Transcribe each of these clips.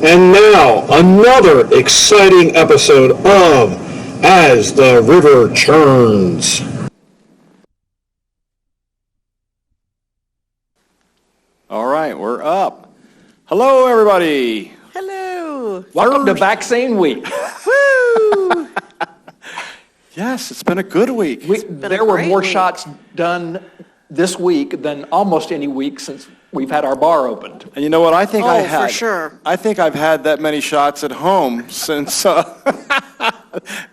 And now, another exciting episode of As the River Churns. All right, we're up. Hello, everybody. Hello. Welcome to Vaccine Week. Woo! Yes, it's been a good week. There were more shots done this week than almost any week since we've had our bar opened. And you know what? I think I had. For sure. I think I've had that many shots at home since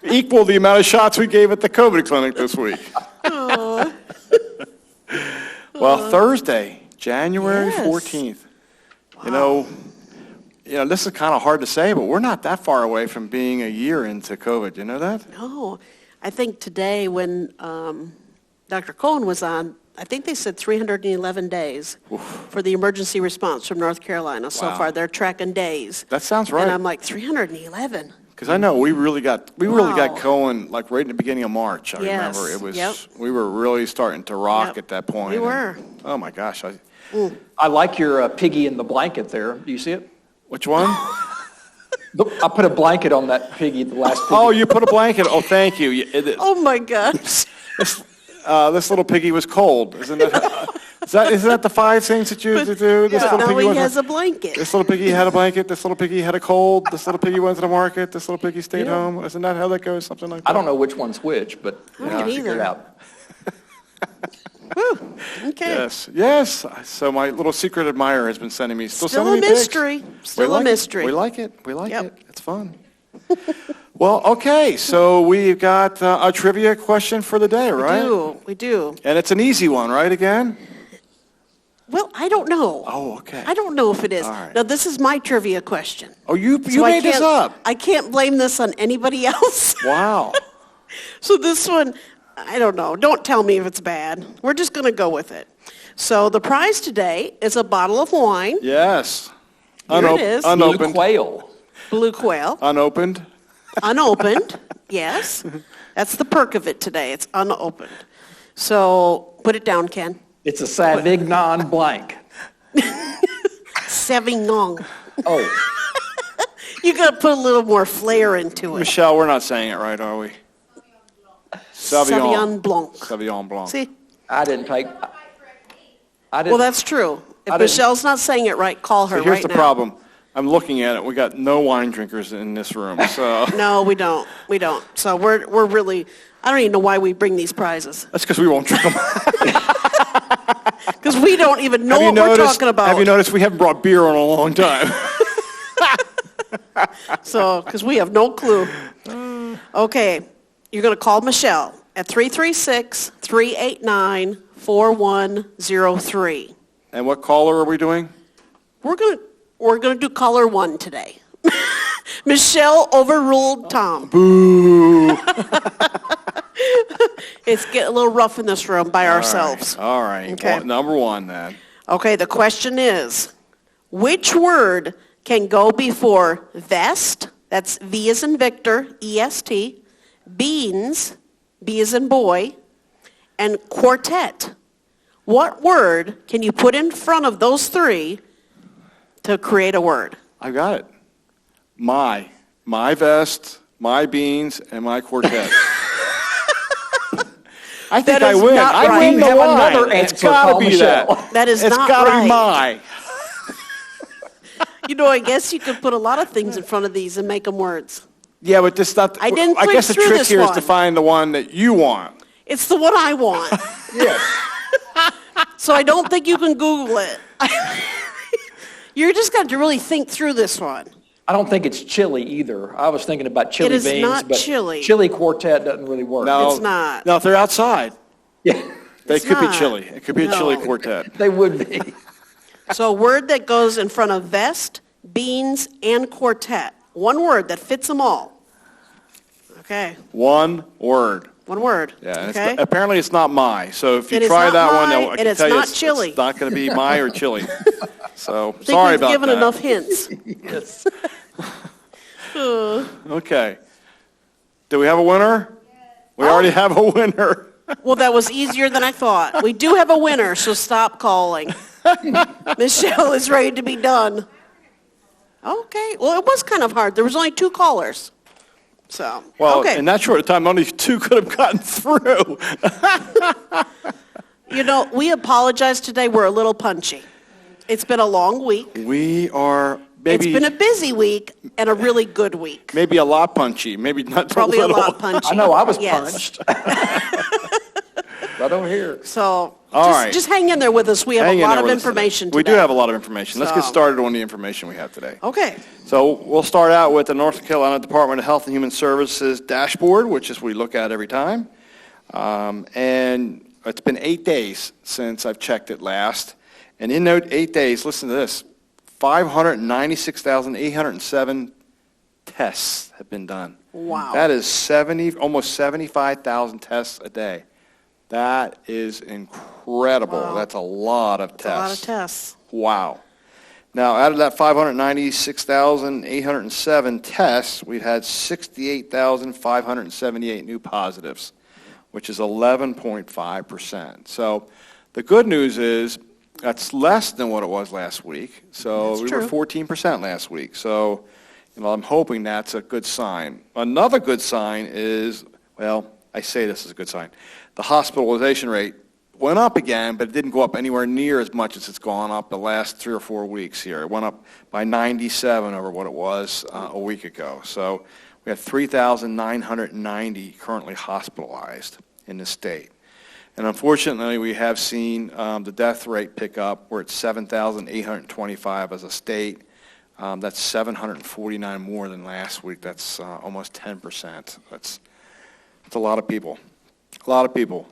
equal the amount of shots we gave at the COVID clinic this week. Well, Thursday, January 14th. Wow. You know, this is kind of hard to say, but we're not that far away from being a year into COVID. You know that? No. I think today when Dr. Cohen was on, I think they said 311 days for the emergency response from North Carolina. So far, they're tracking days. That sounds right. And I'm like, 311? Because I know we really got Cohen like right in the beginning of March. I remember it was we were really starting to rock at that point. We were. Oh my gosh! I like your piggy in the blanket there. Do you see it? Which one? I put a blanket on that piggy, the last piggy. Oh, you put a blanket. Oh, thank you. Oh my gosh. This little piggy was cold. Isn't that the 5 things that you do? This little now piggy he has a blanket. This little piggy had a blanket. This little piggy had a cold. This little piggy went to the market. This little piggy stayed home. Isn't that how that goes? Something like that. I don't know which one's which, but I don't figure it out. Woo. Okay. Yes. So my little secret admirer has been sending me Still sending a me pics. mystery. Still a mystery. We like it. It's fun. Well, okay. So we've got a trivia question for the day, right? We do. And it's an easy one, right? Again. Well, I don't know. Oh, okay. I don't know if it is. All right. Now, this is my trivia question. Oh, you So made this up. I can't blame this on anybody else. Wow. So this one, I don't know. Don't tell me if it's bad. We're just going to go with it. So the prize today is a bottle of wine. Yes. Here it is. Unopened. Blue quail. Blue Quail. Unopened. Unopened. Yes. That's the perk of it today. It's unopened. So put it down, Ken. It's a Savignon blank. Savignon. Oh. You got to put a little more flair into it. Michelle, we're not saying it right, are we? Sauvignon Blanc. Sauvignon Blanc. See? I didn't. Well, that's true. If Michelle's not saying it right, call her right now. Here's the problem. I'm looking at it. We got no wine drinkers in this room. So No, we don't. We don't. So we're really, I don't even know why we bring these prizes. that's because we won't drink them. Because we don't even know what we're talking about. Have you noticed we haven't brought beer in a long time? So, because we have no clue. Okay, you're going to call Michelle at 336-389-4103. And what caller are we doing? We're going to do caller 1 today. Michelle overruled Tom. Boo. It's getting a little rough in this room by ourselves. All right. Okay. Well, number 1 then. Okay, the question is, which word can go before vest, that's V as in Victor, E-S-T, beans, B as in boy, and quartet? What word can you put in front of those 3 to create a word? I got it. My vest, my beans, and my quartet. I think That I is win. not I right. win the Have wine. another It's answer, got to call be Michelle. that. That is It's not got to right. be my. You know, I guess you could put a lot of things in front of these and make them words. Yeah, but this not. I didn't I think guess the through trick this here is one. to find the one that you want. It's the one I want. Yes. So I don't think you can Google it. You're just going to really think through this one. I don't think it's chili either. I was thinking about chili is beans, not but chili. chili quartet doesn't really work. No, It's not. No, if they're outside, Yeah, they It's could be not. chili. It could be a chili No. quartet. they would be. So a word that goes in front of vest, beans, and quartet. One word that fits them all. Okay, One word. one word. Yeah. And Okay. apparently it's not my. So if you It is try not that one, my, I and can it's tell you not chili. it's not going to be my or chili. So I think sorry we've about given that. enough hints. Yes. Okay. Do we have a winner? We already have a winner. Well, that was easier than I thought. We do have a winner, so stop calling. Michelle is ready to be done. Okay, well, it was kind of hard. There was only 2 callers. So, Well, okay. in that short of time, only 2 could have gotten through. You know, we apologize today. We're a little punchy. It's been a long week. We are It's been a busy week and a really good week. maybe a lot punchy, maybe not Probably a a little. lot punchy. I know, I was Yes. punched. Right over here. So, All right. just hang in there with us. We have Hang a in lot there of with us today. information today. We do have a lot of information. Let's get So- started on the information we have today. Okay. So we'll start out with the North Carolina Department of Health and Human Services dashboard, which is we look at every time. And it's been 8 days since I've checked it last. And in those 8 days, listen to this, 596,807 tests have been done. Wow. That is almost 75,000 tests a day. That is incredible. Wow. That's a lot of tests. A lot of tests. Wow. Now, out of that 596,807 tests, we've had 68,578 new positives, which is 11.5%. So the good news is that's less than what it was last week. So That's we true. were 14% last week. So, I'm hoping that's a good sign. Another good sign is, well, I say this is a good sign. The hospitalization rate went up again, but it didn't go up anywhere near as much as it's gone up the last 3 or 4 weeks here. It went up by 97 over what it was a week ago. So we have 3,990 currently hospitalized in the state. And unfortunately, we have seen the death rate pick up. We're at 7,825 as a state. That's 749 more than last week. That's almost 10%. That's a lot of people. A lot of people.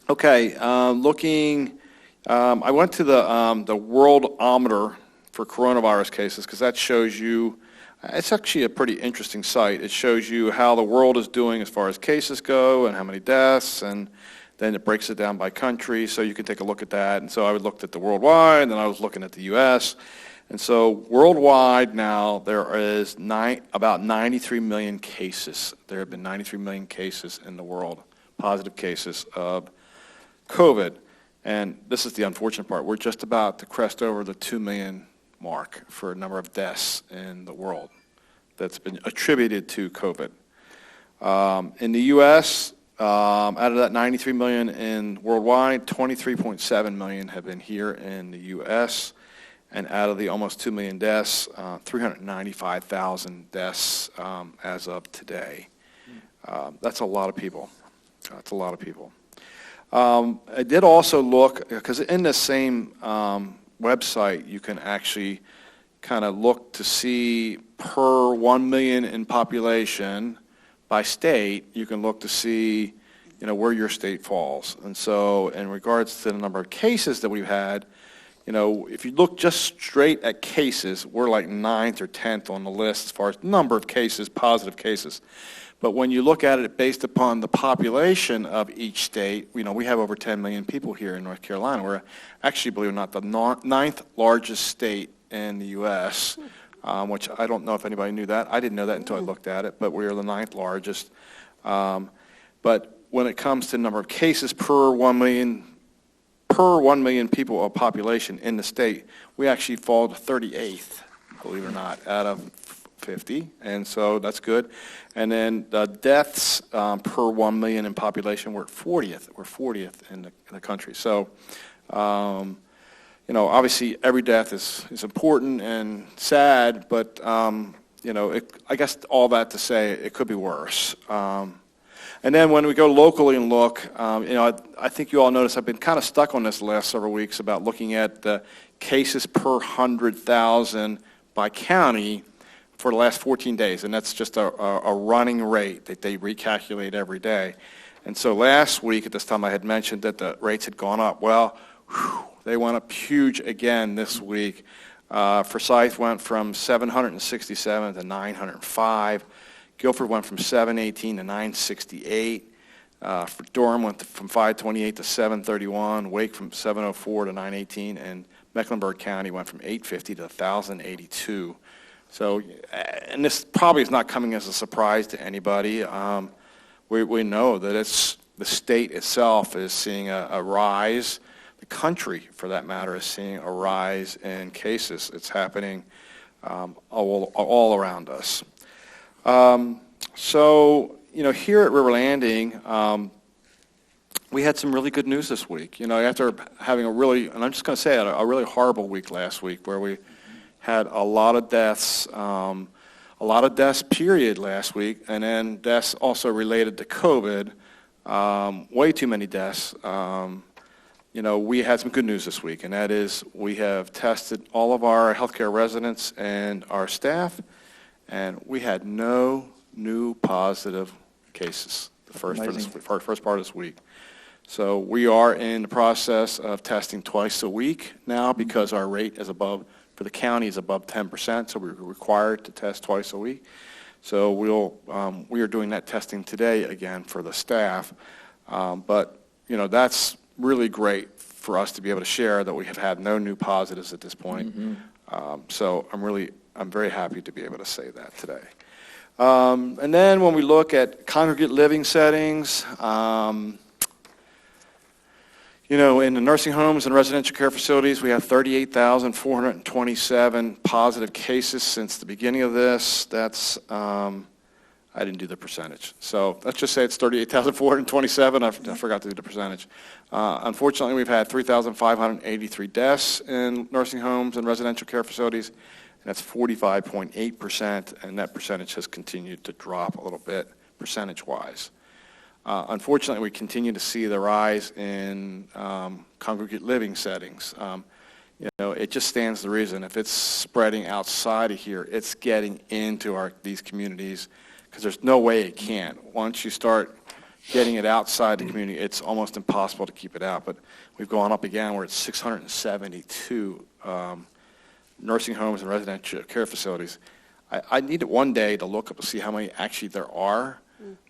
Okay, looking, I went to the Worldometer for coronavirus cases because that shows you, it's actually a pretty interesting site. It shows you how the world is doing as far as cases go and how many deaths, and then it breaks it down by country, so you can take a look at that. And so I looked at the worldwide, and then I was looking at the U.S., and so worldwide now there is about 93 million cases. There have been 93 million cases in the world, positive cases of COVID. And this is the unfortunate part. We're just about to crest over the 2 million mark for a number of deaths in the world that's been attributed to COVID. In the U.S., out of that 93 million in worldwide, 23.7 million have been here in the U.S., and out of the almost 2 million deaths, 395,000 deaths as of today. That's a lot of people. That's a lot of people. I did also look, because in the same website, you can actually kind of look to see per 1 million in population by state, you can look to see, where your state falls. And so in regards to the number of cases that we've had, if you look just straight at cases, we're like 9th or 10th on the list as far as number of cases, positive cases. But when you look at it based upon the population of each state, we have over 10 million people here in North Carolina. We're actually, believe it or not, the 9th largest state in the U.S., which I don't know if anybody knew that. I didn't know that until I looked at it, but we are the 9th largest. But when it comes to number of cases per 1 million people of population in the state, we actually fall to 38th, believe it or not, out of 50, and so that's good. And then the deaths per 1 million in population, we're at 40th. We're 40th in the country. So, obviously every death is important and sad, but, I guess all that to say it could be worse. And then when we go locally and look, I think you all notice I've been kind of stuck on this the last several weeks about looking at the cases per 100,000 by county for the last 14 days, and that's just a running rate that they recalculate every day. And so last week at this time I had mentioned that the rates had gone up. Well, they went up huge again this week. Forsyth went from 767 to 905. Guilford went from 718 to 968. For Durham went from 528 to 731. Wake from 704 to 918. And Mecklenburg County went from 850 to 1,082. So, and this probably is not coming as a surprise to anybody. We know that the state itself is seeing a rise the country, for that matter, is seeing a rise in cases. It's happening all around us. So, here at River Landing, we had some really good news this week. After having and I'm just going to say it, a really horrible week last week where we had a lot of deaths, period, last week, and then deaths also related to COVID, way too many deaths. We had some good news this week, and that is we have tested all of our healthcare residents and our staff, and we had no new positive cases for the first part of this week. So we are in the process of testing twice a week now because our rate is for the county is above 10%, so we're required to test twice a week. So we are doing that testing today again for the staff. But that's really great for us to be able to share that we have had no new positives at this point. So I'm very happy to be able to say that today. And then when we look at congregate living settings, in the nursing homes and residential care facilities, we have 38,427 positive cases since the beginning of this. That's, I didn't do the percentage. So let's just say it's 38,427. I forgot to do the percentage. Unfortunately, we've had 3,583 deaths in nursing homes and residential care facilities, and that's 45.8%, and that percentage has continued to drop a little bit percentage-wise. Unfortunately, we continue to see the rise in congregate living settings. It just stands to reason. If it's spreading outside of here, it's getting into these communities because there's no way it can't. Once you start getting it outside the community, it's almost impossible to keep it out. But we've gone up again. We're at 672 nursing homes and residential care facilities. I need it one day to look up to see how many actually there are,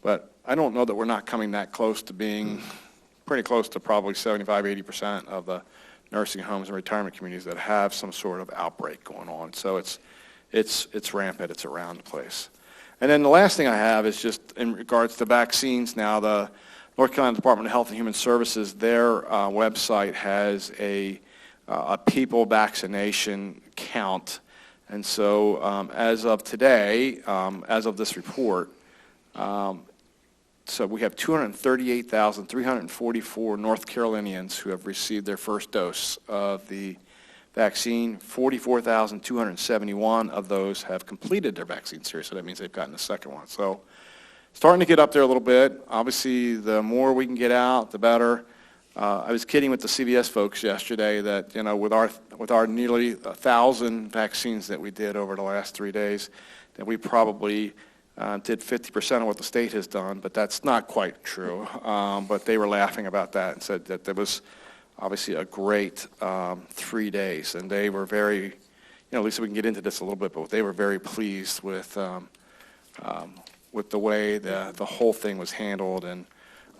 but I don't know that we're not coming that close to being pretty close to probably 75-80% of the nursing homes and retirement communities that have some sort of outbreak going on. So it's rampant. It's around the place. And then the last thing I have is just in regards to vaccines. Now, the North Carolina Department of Health and Human Services, their website has a people vaccination count. And so as of today, as of this report, so we have 238,344 North Carolinians who have received their first dose of the vaccine. 44,271 of those have completed their vaccine series, so that means they've gotten the second one. So starting to get up there a little bit. Obviously, the more we can get out, the better. I was kidding with the CVS folks yesterday that, with our nearly 1,000 vaccines that we did over the last 3 days, that we probably did 50% of what the state has done, but that's not quite true. But they were laughing about that and said that there was obviously a great 3 days, and they were very, Lisa, we can get into this a little bit, but they were very pleased with the way the whole thing was handled, and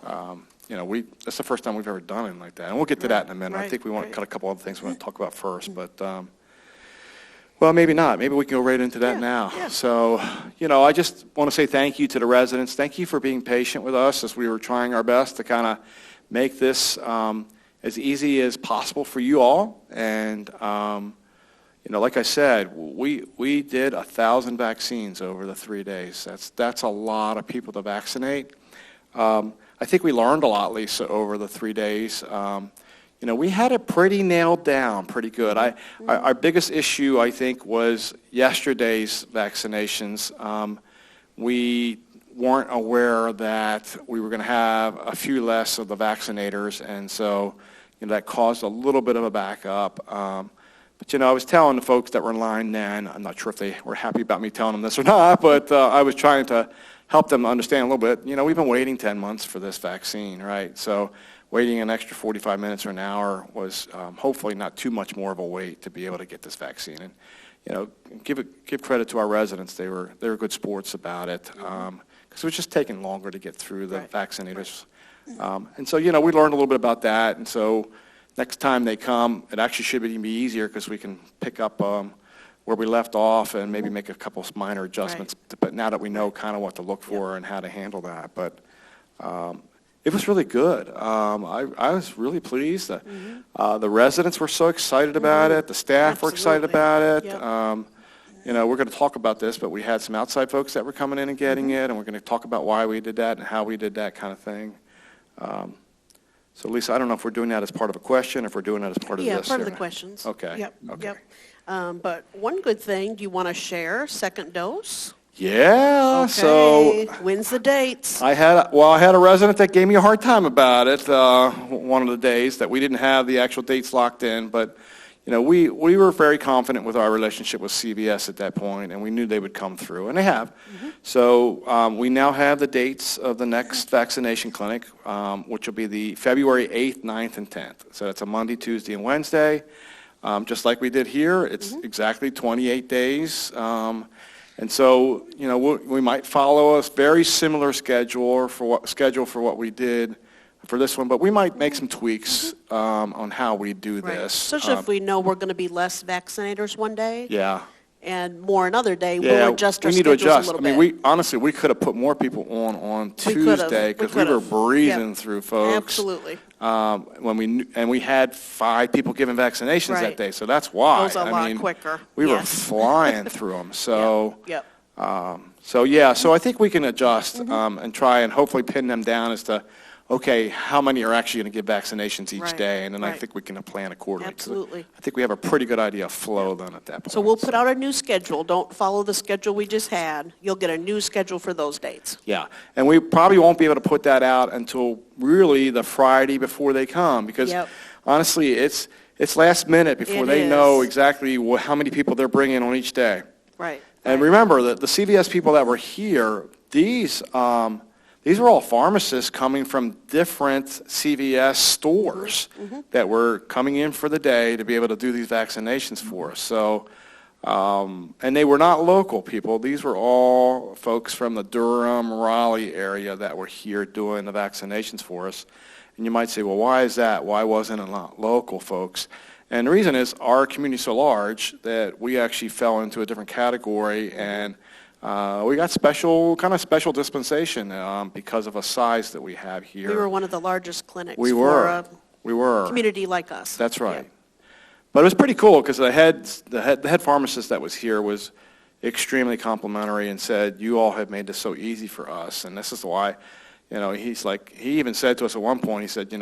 that's the first time we've ever done it like that, and we'll get to that in a minute. I think we want to cut a couple other things we want to talk about first, but. Well, maybe not. Maybe we can go right into that now. Yeah. So, I just want to say thank you to the residents. Thank you for being patient with us as we were trying our best to kind of make this as easy as possible for you all. And, like I said, we did 1,000 vaccines over the 3 days. That's a lot of people to vaccinate. I think we learned a lot, Lisa, over the 3 days. We had it pretty nailed down pretty good. Our biggest issue, I think, was yesterday's vaccinations. We weren't aware that we were going to have a few less of the vaccinators, and so that caused a little bit of a backup. But I was telling the folks that were in line then, I'm not sure if they were happy about me telling them this or not, but I was trying to help them understand a little bit. We've been waiting 10 months for this vaccine, right? So waiting an extra 45 minutes or an hour was hopefully not too much more of a wait to be able to get this vaccine. And give credit to our residents; they were good sports about it because it was just taking longer to get through the vaccinators. And so we learned a little bit about that. And so next time they come, it actually should even be easier because we can pick up where we left off and maybe make a couple of minor adjustments. But now that we know kind of what to look for and how to handle that, but. It was really good. I was really pleased. The residents were so excited about it. The staff were excited about it. Yep. We're going to talk about this, but we had some outside folks that were coming in and getting it, and we're going to talk about why we did that and how we did that kind of thing. So, Lisa, I don't know if we're doing that as part of a question or if we're doing that as part of this. Yeah, part of the or- questions. Okay. Yep, Okay. yep. But one good thing, do you want to share second dose? Yeah, Okay, so when's the dates? I had a resident that gave me a hard time about it one of the days that we didn't have the actual dates locked in, but we were very confident with our relationship with CVS at that point, and we knew they would come through, and they have. So we now have the dates of the next vaccination clinic, which will be the February 8th, 9th, and 10th. So that's a Monday, Tuesday, and Wednesday. Just like we did here, it's exactly 28 days. And so, we might follow a very similar schedule for what we did for this one, but we might make some tweaks on how we do Right. this. Especially if we know we're going to be less vaccinators one day Yeah. and more another day, Yeah, we'll adjust our we need to schedules a adjust. little I bit. mean, honestly, we could have put more people on We could've. Tuesday because we were could've. breezing Yep. through folks. Absolutely. And we had 5 people giving vaccinations Right. that day, so that's why. Goes a lot quicker. We were Yes. flying through them. So, Yep. so I think we can adjust and try and hopefully pin them down as to, okay, how many are actually going to get vaccinations each Right, day, and then I right. think we can plan accordingly. 'Cause Absolutely. I think we have a pretty good idea of flow then at that point. So we'll put out a new schedule. Don't follow the schedule we just had. You'll get a new schedule for those dates. Yeah, and we probably won't be able to put that out until really the Friday before they come, because Yep. honestly, it's last minute before It they know is. exactly how many people they're bringing on each day. Right. And remember that the CVS people that were here, these were all pharmacists coming from different CVS stores that were coming in for the day to be able to do these vaccinations for us. So, and they were not local people. These were all folks from the Durham, Raleigh area that were here doing the vaccinations for us. And you might say, well, why is that? Why wasn't it local folks? And the reason is our community is so large that we actually fell into a different category, and we got special dispensation because of a size that we have here. We were one of the largest clinics We for were. a We were. community like us. That's right. Yeah. But it was pretty cool because the head pharmacist that was here was extremely complimentary and said, "You all have made this so easy for us, and this is why." He's like, he even said to us at one point, he said,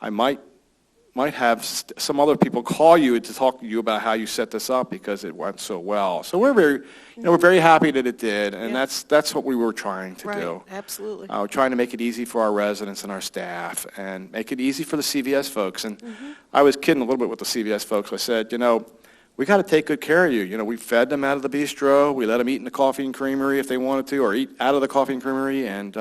I might have some other people call you to talk to you about how you set this up because it went so well. So we're very happy that it did, and Yeah. that's what we were trying to Right, do. absolutely. We're trying to make it easy for our residents and our staff, and make it easy for the CVS folks. And I was kidding a little bit with the CVS folks. I said, we got to take good care of you. We fed them out of the bistro. We let them eat in the coffee and creamery if they wanted to, or eat out of the coffee and creamery. And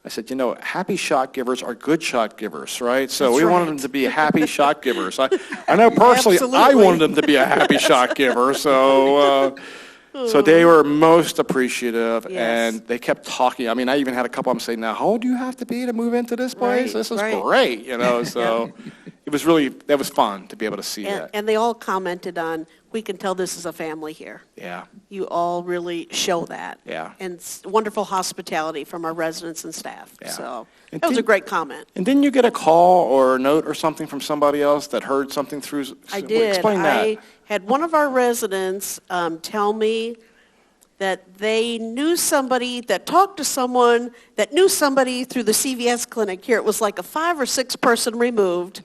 I said, happy shot givers are good shot givers, right? So That's we wanted right. them to be happy shot givers. I know personally I Absolutely. wanted them to be a happy shot giver. So so they were most appreciative, Yes. and they kept talking. I mean, I even had a couple of them say, now, how old do you have to be to move into this place? Right, This is right. great, so that was fun to be able to see that. And they all commented on, we can tell this is a family here. Yeah. You all really show that. Yeah. And it's wonderful hospitality from our residents and staff. Yeah. So And that was a did- great comment. And didn't you get a call or a note or something from somebody else that heard something through? I did. Explain that. I had one of our residents tell me that they knew somebody that talked to someone that knew somebody through the CVS clinic here. It was like a 5 or 6 person removed,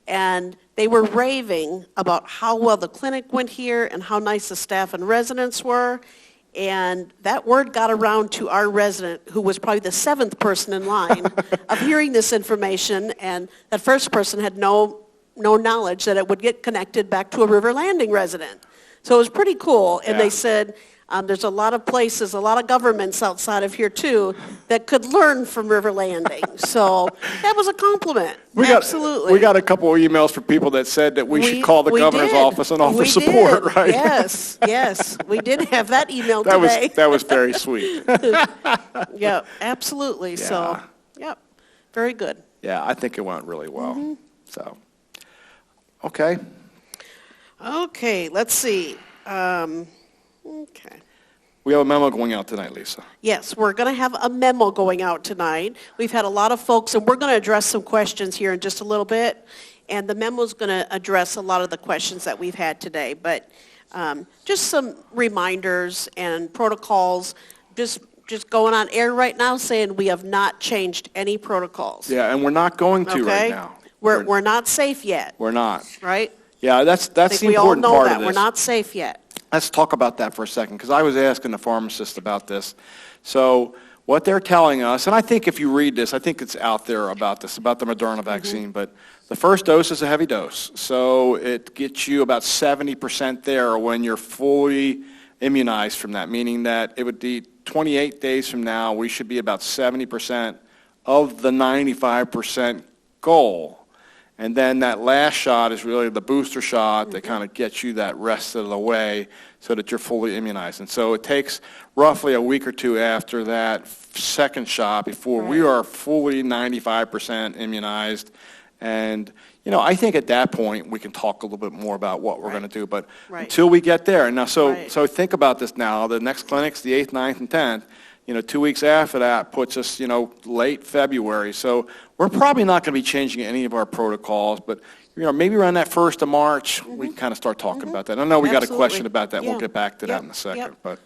and they were raving about how well the clinic went here and how nice the staff and residents were. And that word got around to our resident, who was probably the 7th person in line of hearing this information, and that first person had no knowledge that it would get connected back to a River Landing resident. So it was pretty cool, and Yeah. they said, there's a lot of places, a lot of governments outside of here too, that could learn from River Landing. So that was a compliment, absolutely. We got a couple of emails from people that said that we should call the governor's did. office and offer We support, did. right? Yes, we did have that email That today. was very sweet. Yeah, absolutely. So, yep, very good. Yeah, I think it went really well. Mm-hmm. So, okay. Okay, let's see. Okay. We have a memo going out tonight, Lisa. Yes, we're going to have a memo going out tonight. We've had a lot of folks, and we're going to address some questions here in just a little bit. And the memo is going to address a lot of the questions that we've had today. But just some reminders and protocols, just going on air right now saying we have not changed any protocols. Yeah, and we're not going to Okay? right now. We're not safe yet, We're not. right? Yeah, that's I the think we all important know part that. of this. We're not safe yet. Let's talk about that for a second, because I was asking the pharmacist about this. So what they're telling us, and I think if you read this, I think it's out there about this, about the Moderna vaccine, but the first dose is a heavy dose. So it gets you about 70% there when you're fully immunized from that, meaning that it would be 28 days from now, we should be about 70% of the 95% goal. And then that last shot is really the booster shot that kind of gets you that rest of the way so that you're fully immunized. And so it takes roughly a week or two after that second shot before we are fully 95% immunized. And, you know, I think at that point we can talk a little bit more about what we're going to do. But until we get there, and now so think about this now. The next clinic's the 8th, 9th, and 10th. You know, 2 weeks after that puts us, you know, late February. So we're probably not going to be changing any of our protocols, but, you know, maybe around that 1st of March, we can kind of start talking about that. I know we got a question about that. We'll get back to that in a second. But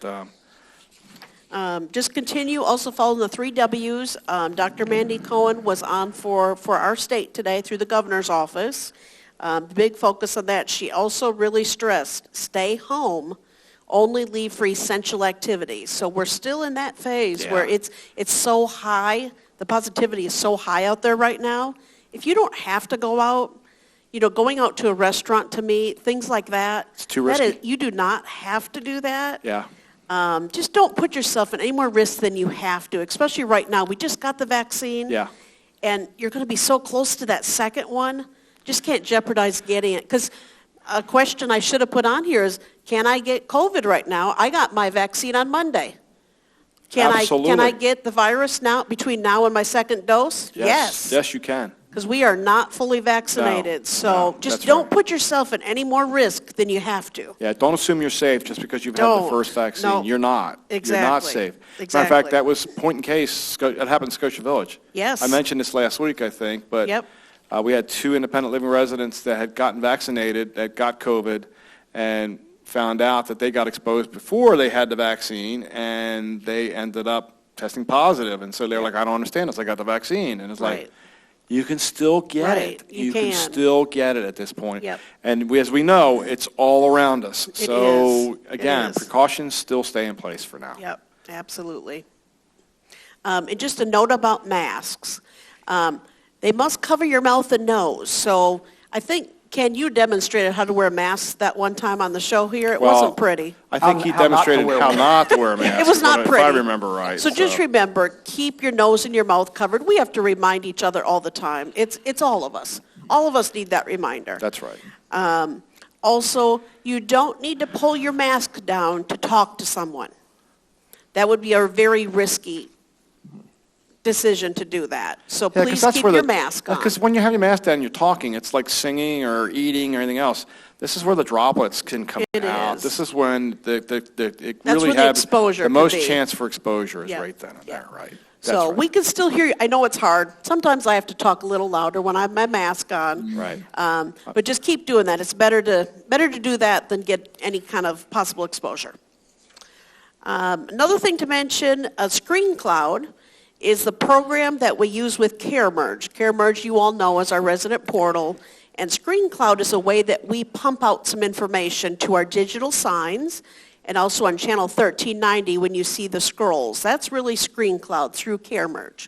just continue, also following the 3 Ws. Dr. Mandy Cohen was on for our state today through the governor's office. The big focus on that. She also really stressed, stay home. Only leave for essential activities. So we're still in that phase where it's so high, the positivity is so high out there right now. If you don't have to go out, you know, going out to a restaurant to meet, things like that. It's too risky. You do not have to do that. Yeah. Just don't put yourself in any more risk than you have to, especially right now. We just got the vaccine. Yeah. And you're going to be so close to that second one, just can't jeopardize getting it. Because a question I should have put on here is, can I get COVID right now? I got my vaccine on Monday. Can I get the virus now between now and my second dose? Yes. Yes, you can. Because we are not fully vaccinated. So just don't put yourself in any more risk than you have to. Yeah, don't assume you're safe just because you've had the first vaccine. No. You're not. Exactly. You're not safe. Exactly. Matter of fact, that was point in case. It happened in Scotia Village. Yes. I mentioned this last week, I think, but we had 2 independent living residents that had gotten vaccinated, that got COVID, and found out that they got exposed before they had the vaccine, and they ended up testing positive. And so they're like, I don't understand this. I got the vaccine. And it's like, you can still get it. You can still get it at this point. And as we know, it's all around us. So, again, precautions still stay in place for now. Yep, absolutely. And just a note about masks. They must cover your mouth and nose. So I think, Ken, you demonstrated how to wear masks that one time on the show here. It wasn't pretty. I think he demonstrated how not to wear a mask. It was not pretty. If I remember right. So just remember, keep your nose and your mouth covered. We have to remind each other all the time. It's all of us. All of us need that reminder. That's right. Also, you don't need to pull your mask down to talk to someone. That would be a very risky decision to do that. So please keep your mask on. Because when you have your mask down, you're talking. It's like singing or eating or anything else. This is where the droplets can come out. This is when it really has the most chance for exposure is right then and there, right? So we can still hear you. I know it's hard. Sometimes I have to talk a little louder when I have my mask on. Right. But just keep doing that. It's better to do that than get any kind of possible exposure. Another thing to mention, ScreenCloud is the program that we use with CareMerge. CareMerge, you all know, is our resident portal. And ScreenCloud is a way that we pump out some information to our digital signs and also on channel 1390 when you see the scrolls. That's really ScreenCloud through CareMerge.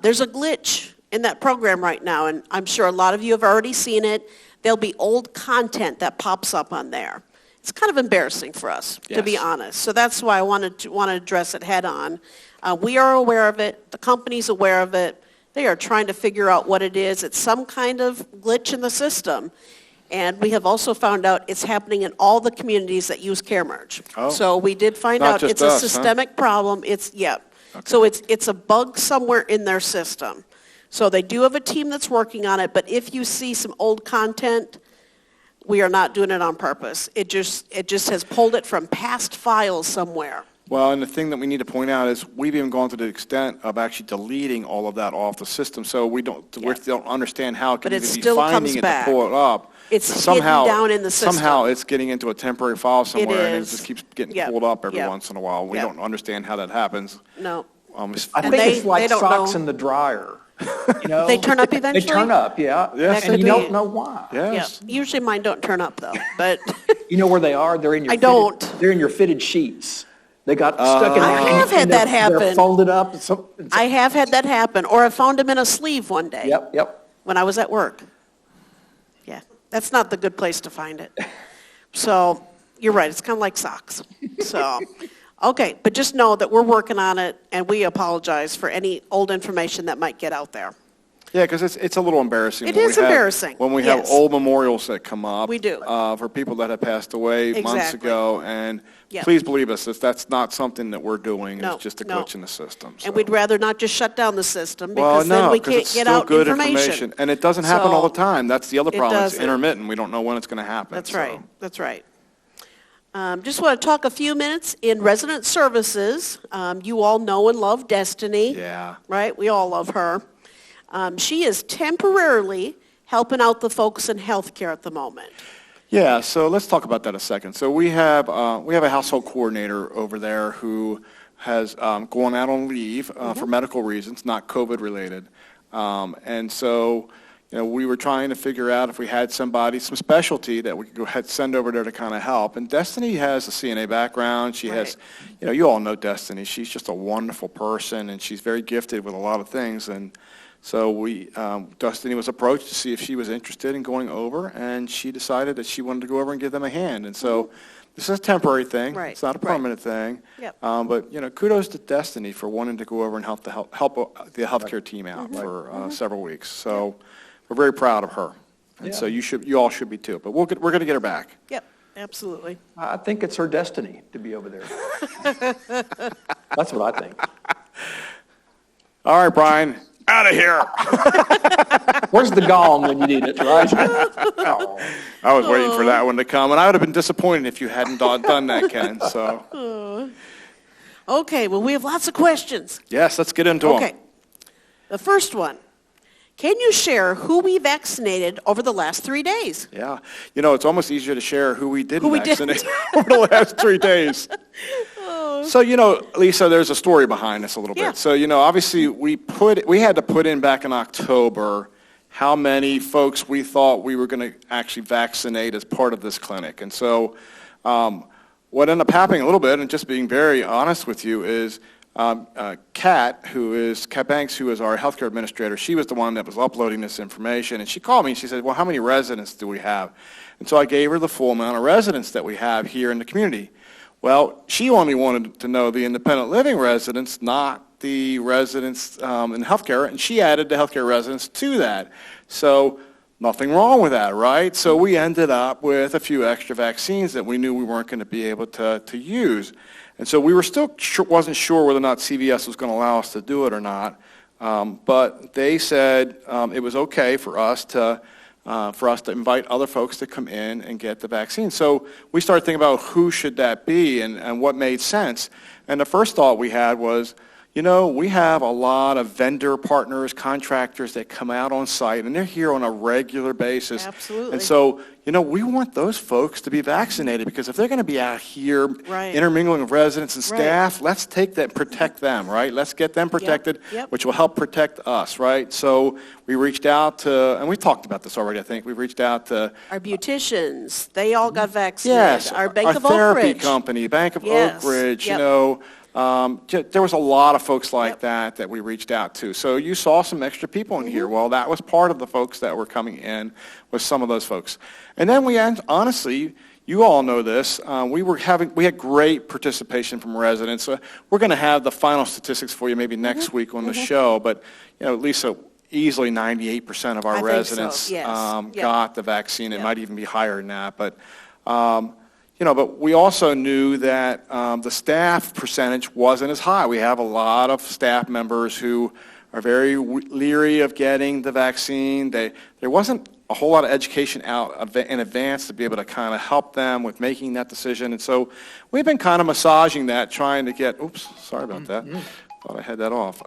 There's a glitch in that program right now, and I'm sure a lot of you have already seen it. There'll be old content that pops up on there. It's kind of embarrassing for us, to be honest. So that's why I want to address it head on. We are aware of it. The company's aware of it. They are trying to figure out what it is. It's some kind of glitch in the system. And we have also found out it's happening in all the communities that use CareMerge. Oh. So we did find out it's a systemic problem. So it's a bug somewhere in their system. So they do have a team that's working on it, but if you see some old content, we are not doing it on purpose. It just has pulled it from past files somewhere. Well, and the thing that we need to point out is we've even gone to the extent of actually deleting all of that off the system, so we don't understand how it can But it even be still finding comes it back. to pull it up. It's hidden Somehow, down in the system. Somehow it's getting into a temporary file somewhere, and it is. just keeps getting Yep. pulled up every Yep. once in a while. We Yep. don't understand how that happens. No. I And think they- it's like they don't socks know. in the dryer. You know? They turn up They eventually? turn up, yeah. Yes, And they you do. don't know why. Yes. Yeah. Usually mine don't turn up though, but You know where they are? They're in your I don't. They're in your fitted sheets. They got stuck in I have had that They're happen. folded up. I have had that happen, or I found them in a sleeve one day. Yep. When I was at work. Yeah, that's not the good place to find it. So, you're right, it's kind of like socks. So, okay, but just know that we're working on it, and we apologize for any old information that might get out there. Yeah, because it's a little embarrassing. It when we is have- embarrassing, When we yes. have old memorials that come up. We do. For people that have passed away months Exactly. ago, and Yep. please believe us, that's not something that we're doing. No, It's just a no. glitch in the system. And so. we'd rather not just shut down the system, Well, because then no, we 'cause can't it's get still out good information. And it doesn't happen all So, the time. That's the other problem. It's doesn't. intermittent. We don't know when it's going to happen. That's so. right, that's right. Just want to talk a few minutes in resident services. You all know and love Destiny. Yeah. Right? We all love her. She is temporarily helping out the folks in healthcare at the moment. Yeah, so let's talk about that a second. So we have a household coordinator over there who has gone out on leave for medical reasons, not COVID related. And so, we were trying to figure out if we had somebody, some specialty that we could go ahead and send over there to kind of help. And Destiny has a CNA background. She has, you all know Destiny. She's just a wonderful person, and she's very gifted with a lot of things. And so Destiny was approached to see if she was interested in going over, and she decided that she wanted to go over and give them a hand. And so this is a temporary thing. Right, It's not a right. permanent thing. Yep. But, kudos to Destiny for wanting to go over and help the healthcare team out for several weeks. So we're very proud of her. And so you all should be too. But we're going to get her back. Yep, absolutely. I think it's her destiny to be over there. That's what I think. All right, Brian, out of here. Where's the gong when you need it, right? Oh. I was waiting for that one to come, and I would have been disappointed if you hadn't done that, Ken. So, Okay, well, we have lots of questions. yes, let's get into Okay. them. The first one, can you share who we vaccinated over the last 3 days? Yeah. It's almost easier to share who we didn't Who we vaccinate didn't. over the last 3 days. So, Lisa, there's a story behind this a little Yeah. bit. So, obviously we had to put in back in October how many folks we thought we were going to actually vaccinate as part of this clinic. And so what ended up happening a little bit, and just being very honest with you, is Kat Banks, who is our healthcare administrator, she was the one that was uploading this information, and she called me and she said, well, how many residents do we have? And so I gave her the full amount of residents that we have here in the community. Well, she only wanted to know the independent living residents, not the residents in healthcare, and she added the healthcare residents to that. So nothing wrong with that, right? So we ended up with a few extra vaccines that we knew we weren't going to be able to use. And so we were still wasn't sure whether or not CVS was going to allow us to do it or not. But they said it was okay for us to invite other folks to come in and get the vaccine. So we started thinking about who should that be and what made sense. And the first thought we had was, we have a lot of vendor partners, contractors that come out on site, and they're here on a regular basis. Absolutely. And so, we want those folks to be vaccinated, because if they're going to be out here Right. intermingling with residents and Right. staff, let's take that, protect them, right? Let's get them protected, Yep. which will help protect us, right? So we reached out to, and we talked about this already, I think. We reached out to Our beauticians, they all got vaccinated. Yes, Our Bank of therapy Oak Ridge. company, Bank of Yes, Oak Ridge, yep. there was a lot of folks like Yep. that we reached out to. So you saw some extra people in here. Mm-hmm. Well, that was part of the folks that were coming in, was some of those folks. And then honestly, you all know this, we had great participation from residents. We're going to have the final statistics for you maybe next Mm-hmm. week on the show, but Lisa, easily 98% of I our think so, residents yes. Yep. got the vaccine. It Yep. might even be higher than that, but but we also knew that the staff percentage wasn't as high. We have a lot of staff members who are very leery of getting the vaccine. There wasn't a whole lot of education out in advance to be able to kind of help them with making that decision. And so we've been kind of massaging that, trying to get, oops, sorry about that. Thought I had that off.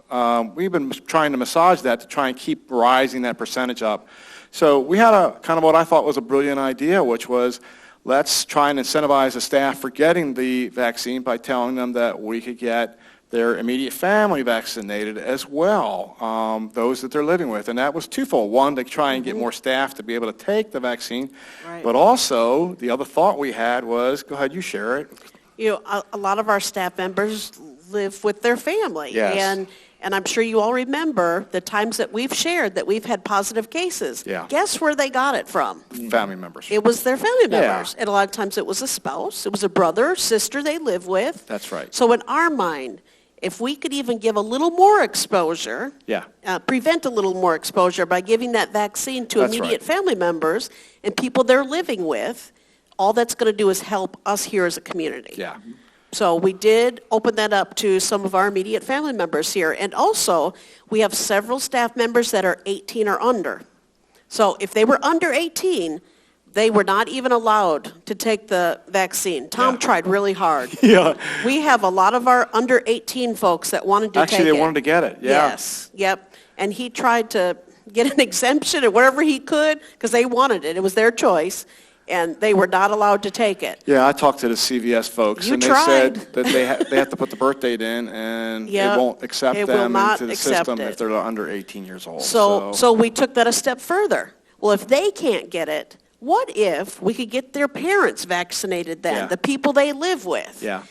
We've been trying to massage that to try and keep rising that percentage up. So we had a kind of what I thought was a brilliant idea, which was let's try and incentivize the staff for getting the vaccine by telling them that we could get their immediate family vaccinated as well, those that they're living with. And that was twofold. One, to try and get more staff to be able to take the vaccine. Right. But also, the other thought we had was, go ahead, you share it. You know, a lot of our staff members live with their family. Yes. And I'm sure you all remember the times that we've shared that we've had positive cases. Yeah. Guess where they got it from? Family members. It was their family Yeah. members. And a lot of times it was a spouse, it was a brother, sister they live with. That's right. So in our mind, if we could even give a little more exposure, Yeah. prevent a little more exposure by giving that vaccine to That's immediate right. family members and people they're living with, all that's going to do is help us here as a community. Yeah. So we did open that up to some of our immediate family members here. And also, we have several staff members that are 18 or under. So if they were under 18, they were not even allowed to take the vaccine. Tom Yeah. tried really hard. Yeah. We have a lot of our under 18 folks that wanted to take it. Actually, they wanted to get it. Yeah. Yes, yep. And he tried to get an exemption or whatever he could because they wanted it. It was their choice. And they were not allowed to take it. Yeah, I talked to the CVS folks, You and they tried. said that they have to put the birth date in, and Yeah, it won't accept it will them not into the accept system it. if they're under 18 years old. So we took that a step further. Well, if they can't get it, what if we could get their parents vaccinated then, Yeah. the people they live with? Yeah.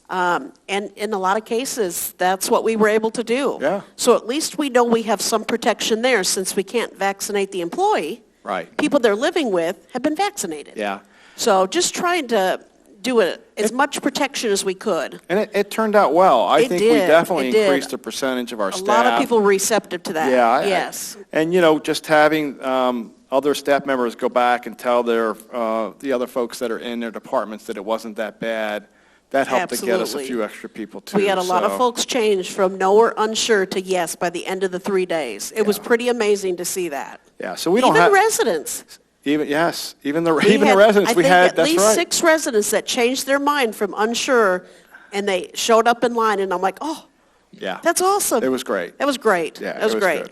And in a lot of cases, that's what we were able to do. Yeah. So at least we know we have some protection there since we can't vaccinate the employee. Right. People they're living with have been vaccinated. Yeah. So just trying to do as much protection as we could. And it turned out well. I It think we did. definitely It did. increased the percentage of our A staff. lot of people receptive to that. Yeah. Yes. And, just having other staff members go back and tell the other folks that are in their departments that it wasn't that bad, that helped to get us a Absolutely. few extra people, too. We had a lot of So, folks change from no or unsure to yes by the end of the 3 days. It was pretty amazing to see that. Yeah, so we don't Even have... residents. Even the We even the had, residents I we think, had, at that's least right. 6 residents that changed their mind from unsure, and they showed up in line, and I'm like, oh, Yeah. that's awesome. It was great. That was great. Yeah, That was it great. good.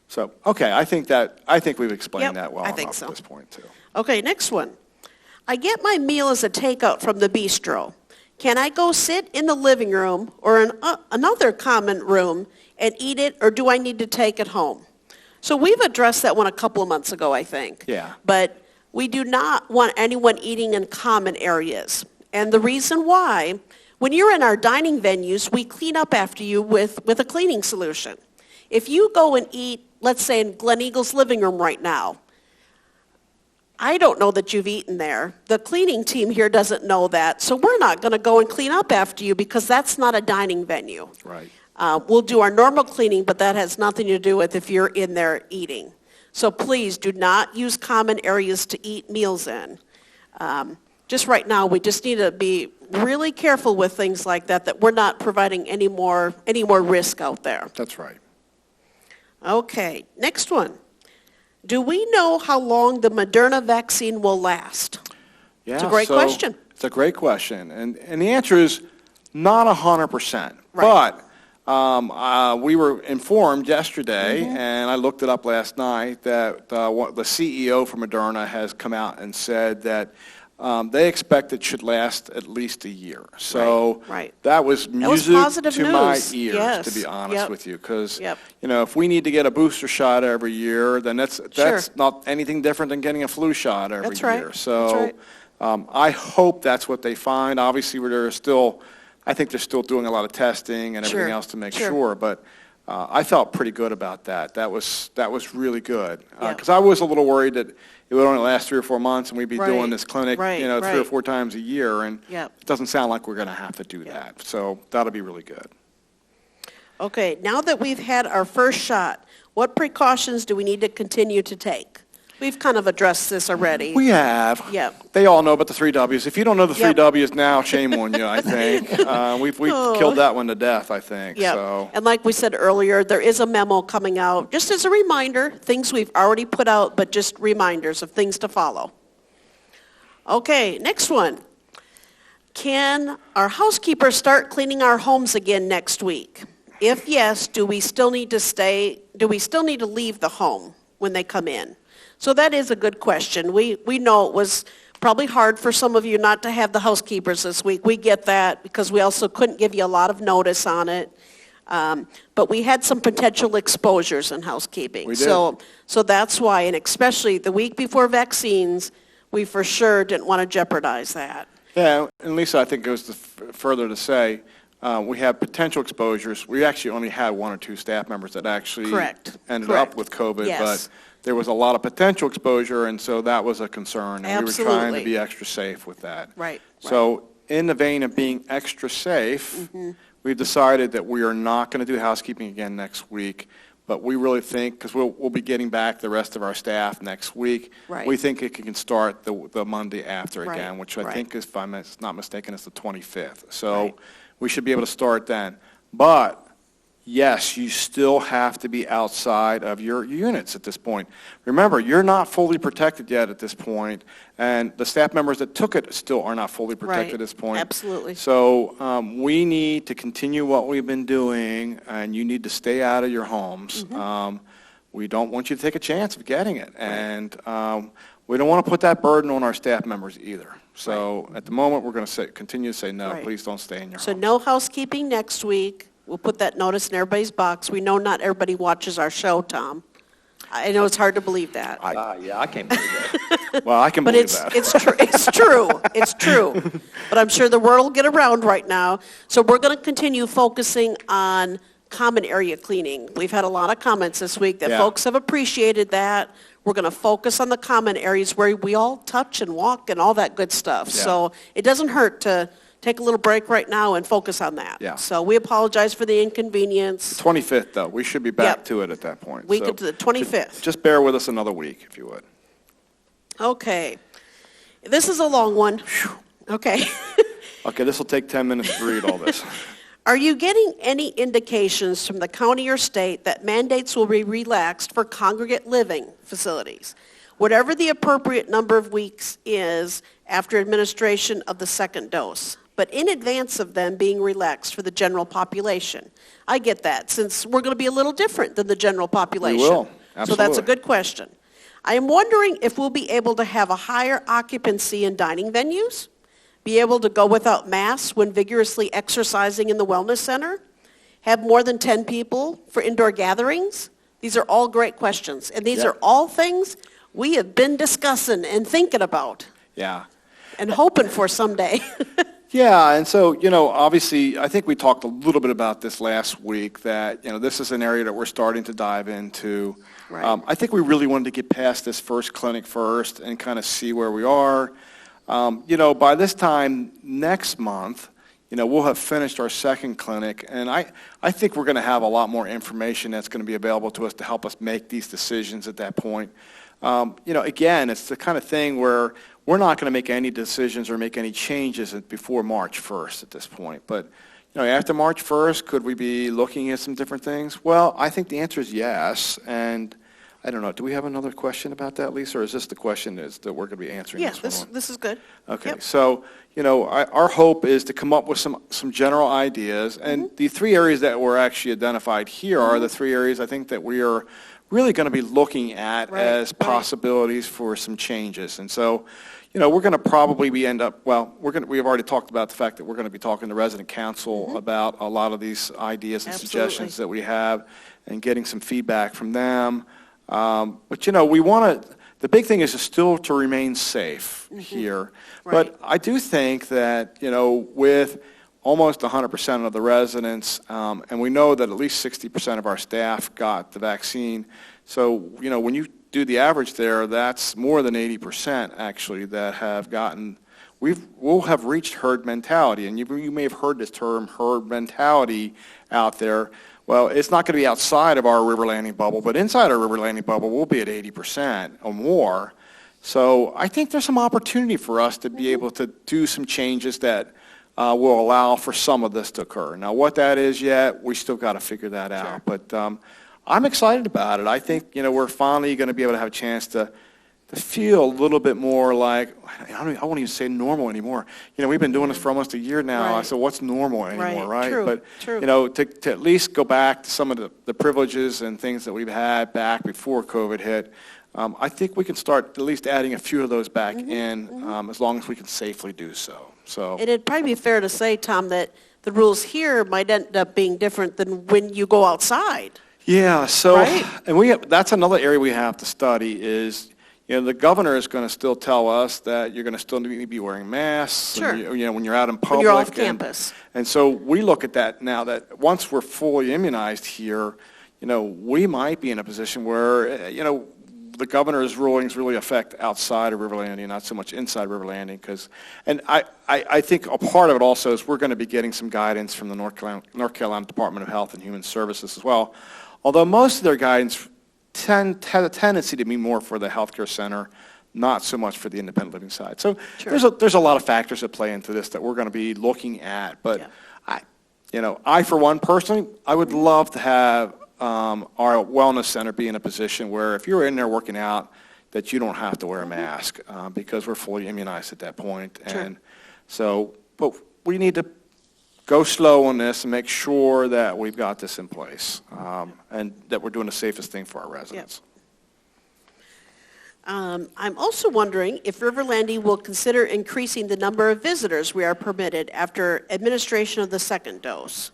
So, okay, I think we've explained Yep, that well I enough think at so. this point, too. Okay, next one. I get my meal as a takeout from the bistro. Can I go sit in the living room or in another common room and eat it, or do I need to take it home? So we've addressed that one a couple of months ago, I think. Yeah. But we do not want anyone eating in common areas. And the reason why, when you're in our dining venues, we clean up after you with a cleaning solution. If you go and eat, let's say in Glen Eagle's living room right now, I don't know that you've eaten there. The cleaning team here doesn't know that. So we're not going to go and clean up after you because that's not a dining venue. Right. We'll do our normal cleaning, but that has nothing to do with if you're in there eating. So please do not use common areas to eat meals in. Just right now, we just need to be really careful with things like that we're not providing any more risk out there. That's right. Okay, next one. Do we know how long the Moderna vaccine will last? Yeah, It's a great question. It's a great question. And the answer is not 100%. Right. But we were informed yesterday, Mm-hmm. and I looked it up last night, that the CEO for Moderna has come out and said that they expect it should last at least a year. So Right. that was music positive to my news. ears, Yes. to be honest Yep. with you. Because, Yep. if we need to get a booster shot every year, then that's Sure. not anything different than getting a flu shot every That's right. year. So That's right. I hope that's what they find. Obviously, I think they're still doing a lot of testing and everything Sure. else to make Sure. sure. But I felt pretty good about that. That was really good. Yeah. Because I was a little worried that it would only last 3 or 4 months and we'd be Right. doing this clinic, Right. 3 or Right. 4 times a year. And Yep. it doesn't sound like we're going to have to do that. So that'll be really good. Okay, now that we've had our first shot, what precautions do we need to continue to take? We've kind of addressed this already. We have. Yep. They all know about the 3 Ws. If you don't know the 3 Yep. Ws now, shame on you, I think. We've killed that one to death, I think. Yeah, So. and like we said earlier, there is a memo coming out, just as a reminder, things we've already put out, but just reminders of things to follow. Okay, next one. Can our housekeepers start cleaning our homes again next week? If yes, do we still need to leave the home when they come in? So that is a good question. We know it was probably hard for some of you not to have the housekeepers this week. We get that because we also couldn't give you a lot of notice on it. But we had some potential exposures in housekeeping. We did. So that's why, and especially the week before vaccines, we for sure didn't want to jeopardize that. Yeah, and Lisa, I think it goes further to say, we have potential exposures. We actually only had 1 or 2 staff members that actually ended up with COVID, Yes. but there was a lot of potential exposure, and so that was a concern. And we were trying to be extra safe with that. Right. So in the vein of being extra safe, we've decided that we are not going to do housekeeping again next week, but we really think, because we'll be getting back the rest of our staff next week, Right. we think it can start the Monday after Right, again, which I right. think is, if I'm not mistaken, is the 25th. So Right. we should be able to start then. But yes, you still have to be outside of your units at this point. Remember, you're not fully protected yet at this point, and the staff members that took it still are not fully protected Right. at this point. Absolutely. So we need to continue what we've been doing, and you need to stay out of your homes. We don't want you to take a chance of getting it, and we don't want to put that burden on our staff members either. So at the moment, we're going to continue to say, no, Right. please don't stay in your So home. no housekeeping next week. We'll put that notice in everybody's box. We know not everybody watches our show, Tom. I know it's hard to believe that. Yeah, I can't believe that. Well, I can But believe that. it's true. It's true. It's true. But I'm sure the word will get around right now. So we're going to continue focusing on common area cleaning. We've had a lot of comments this week that Yeah. folks have appreciated that. We're going to focus on the common areas where we all touch and walk and all that good stuff. Yeah. So it doesn't hurt to take a little break right now and focus on that. Yeah. So we apologize for the inconvenience. 25th, though, we should be back Yep. to it at that point. Week So of the 25th. Just bear with us another week, if you would. Okay. This is a long one. Okay. Okay, this will take 10 minutes to read all this. Are you getting any indications from the county or state that mandates will be relaxed for congregate living facilities, whatever the appropriate number of weeks is after administration of the second dose, but in advance of them being relaxed for the general population? I get that, since we're going to be a little different than the general population. will, So that's a absolutely. good question. I am wondering if we'll be able to have a higher occupancy in dining venues, be able to go without masks when vigorously exercising in the wellness center, have more than 10 people for indoor gatherings. These are all great questions, and these Yeah. are all things we have been discussing and thinking about Yeah. and hoping for someday. Yeah, and so, obviously, I think we talked a little bit about this last week, that, this is an area that we're starting to dive into. Right. I think we really wanted to get past this first clinic first and kind of see where we are. By this time next month, we'll have finished our second clinic, and I think we're going to have a lot more information that's going to be available to us to help us make these decisions at that point. Again, it's the kind of thing where we're not going to make any decisions or make any changes before March 1st at this point. But, after March 1st, could we be looking at some different things? Well, I think the answer is yes, and I don't know. Do we have another question about that, Lisa, or is this the question that we're going to be answering? Yeah, this one on? this is good. Okay, Yep. so, our hope is to come up with some general ideas, and the 3 areas that were actually identified here are the 3 areas I think that we are really going to be looking at Right, as right. possibilities for some changes. And so, we're going to probably we have already talked about the fact that we're going to be talking to resident council about a lot of these ideas and suggestions that we have and getting some feedback from them. But, we want to, the big thing is still to remain safe here. Right. But I do think that, with almost 100% of the residents, and we know that at least 60% of our staff got the vaccine. So, when you do the average there, that's more than 80% actually that have gotten, we'll have reached herd mentality. And you may have heard this term, herd mentality, out there. Well, it's not going to be outside of our river landing bubble, but inside our river landing bubble, we'll be at 80% or more. So I think there's some opportunity for us to be able to do some changes that will allow for some of this to occur. Now, what that is yet, we still got to figure that out. But I'm excited about it. I think, we're finally going to be able to have a chance to feel a little bit more like, I won't even say normal anymore. We've been doing this for almost a year now. Right. I said, what's normal anymore, right? True. But, True. to at least go back to some of the privileges and things that we've had back before COVID hit, I think we can start at least adding a few of those back in, as long as we can safely do so. And it'd probably be fair to say, Tom, that the rules here might end up being different than when you go outside. Yeah, so, Right? and that's another area we have to study is, the governor is going to still tell us that you're going to still need to be wearing masks. Sure. And when you're out in public. When you're off campus. And so we look at that now that once we're fully immunized here, we might be in a position where, the governor's rulings really affect outside of River Landing, not so much inside River Landing. And I think a part of it also is we're going to be getting some guidance from the North Carolina Department of Health and Human Services as well. Although most of their guidance had a tendency to be more for the healthcare center, not so much for the independent living side. So Sure. there's a lot of factors that play into this that we're going to be looking at. But I for one personally, I would love to have our wellness center be in a position where if you're in there working out, that you don't have to wear a mask because we're fully immunized at that point. Sure. And so, but we need to go slow on this and make sure that we've got this in place and that we're doing the safest thing for our residents. I'm also wondering if River Landing will consider increasing the number of visitors we are permitted after administration of the second dose.